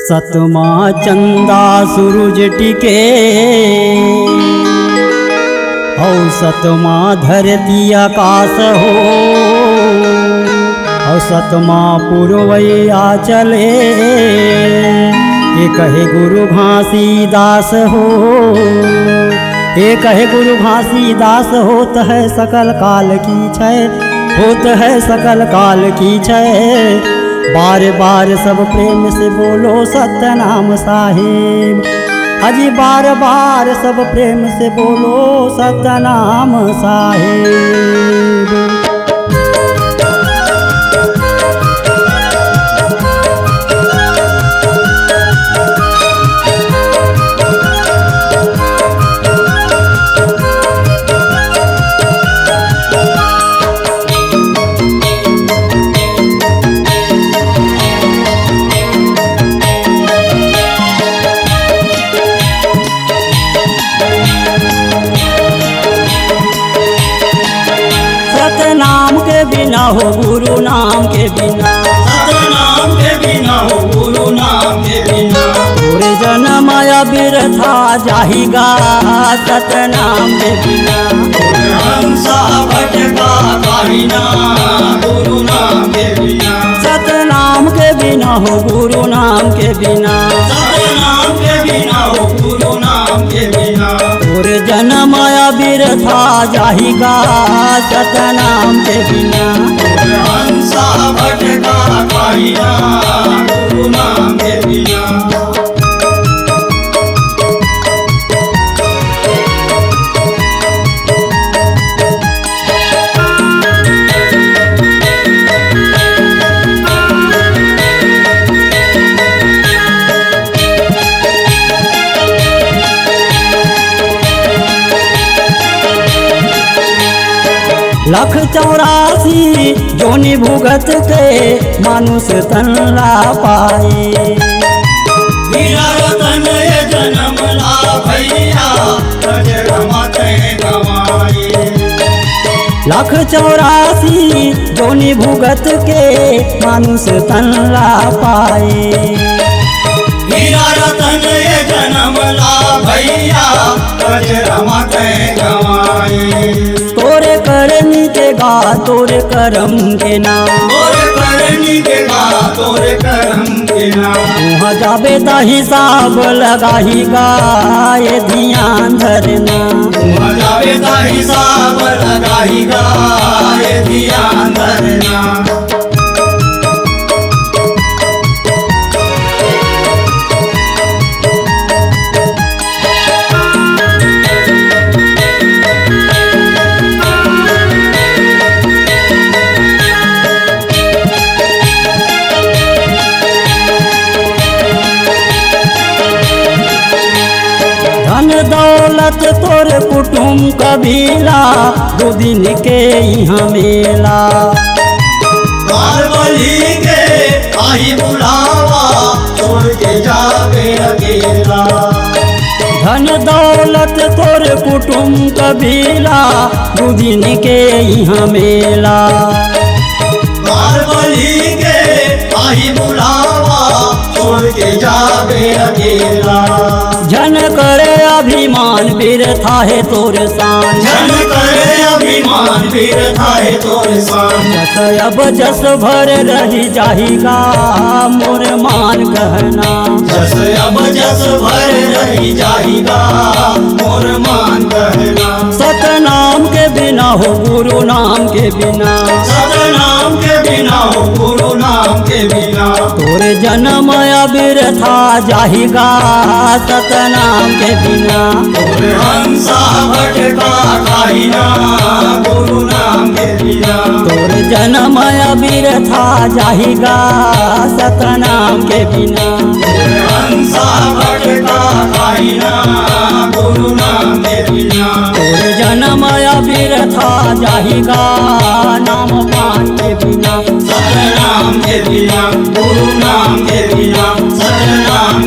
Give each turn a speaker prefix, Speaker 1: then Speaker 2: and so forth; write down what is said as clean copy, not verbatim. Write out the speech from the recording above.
Speaker 1: सतमा चंदा सूरज टिके औ सतमा धरती आकाश हो औ सतमा पुरवैया चले एक है गुरु घासीदास हो एक है गुरु घासीदास होत है सकल काल की छय होत है सकल काल की छय। बार बार सब प्रेम से बोलो सतनाम साहिब अजी बार बार सब प्रेम से बोलो सतनाम साहिब। सतनाम के बिना हो गुरु नाम के बिना
Speaker 2: सतनाम के बिना हो गुरु नाम के बिना
Speaker 1: पूरे जन्म माया बिरथा जाहिगा सतनाम के बिना
Speaker 2: हंसा भटका काहिना गुरु नाम के बिना
Speaker 1: सतनाम के बिना हो गुरु नाम के बिना
Speaker 2: सतनाम के बिना हो गुरु नाम के बिना
Speaker 1: पूरे जन्म माया बिरथा जाहिगा सतनाम के बिना
Speaker 2: हंसा भटका काहिना गुरु नाम के बिना।
Speaker 1: लख 84 जोनि भुगत के मानुष तन ला पाए
Speaker 2: हीरा रतन ये जन्म ला भैया रजरमा तय गवाए
Speaker 1: लख 84 जोनि भुगत के मानुष तन ला पाए
Speaker 2: हीरा रतन ये जन्म ला भैया रजरमा तय गवाए
Speaker 1: तोरे करनी के गा तोरे करम के नाम
Speaker 2: तोरे करनी के गा तोरे करम के नाम
Speaker 1: वहाँ जाबे ता हिसाब लगाही गा ये ध्यान धरना
Speaker 2: मजावे का हिसाब लगाईगा ये ध्यान धरना।
Speaker 1: धन दौलत तोर कुटुम कबीला दो दिन के यहाँ मेला
Speaker 2: बारबली के आई बुलावा छोड़ के जावे अकेला
Speaker 1: धन दौलत तोर कुटुम कबीला दो दिन के यहाँ मेला
Speaker 2: बारबली के आई बुलावा छोड़ के जावे अकेला
Speaker 1: जन करे अभिमान बिरथा है तोर शान
Speaker 2: जन करे अभिमान बिरथा है तोर शान
Speaker 1: जस अब जस भर रही जाहिगा मोर मान कहना
Speaker 2: जस अब जस भर रही जाहिगा मोर मान कहना
Speaker 1: सतनाम के बिना हो गुरु नाम के बिना
Speaker 2: सतनाम के बिना हो गुरु नाम के बिना
Speaker 1: तोरे जन्म बिरथा जाहिगा सतनाम के बिना
Speaker 2: तोरे हंसा भटका काहिना गुरु नाम के बिना
Speaker 1: तोरे जन्म बिरथा जाहिगा सतनाम के बिना
Speaker 2: तोरे हंसा भटका काहिना गुरु नाम के बिना
Speaker 1: तोरे जन्म बिरथा जाहिगा नाम पान के बिना
Speaker 2: सतनाम के बिना गुरु नाम के बिना सतनाम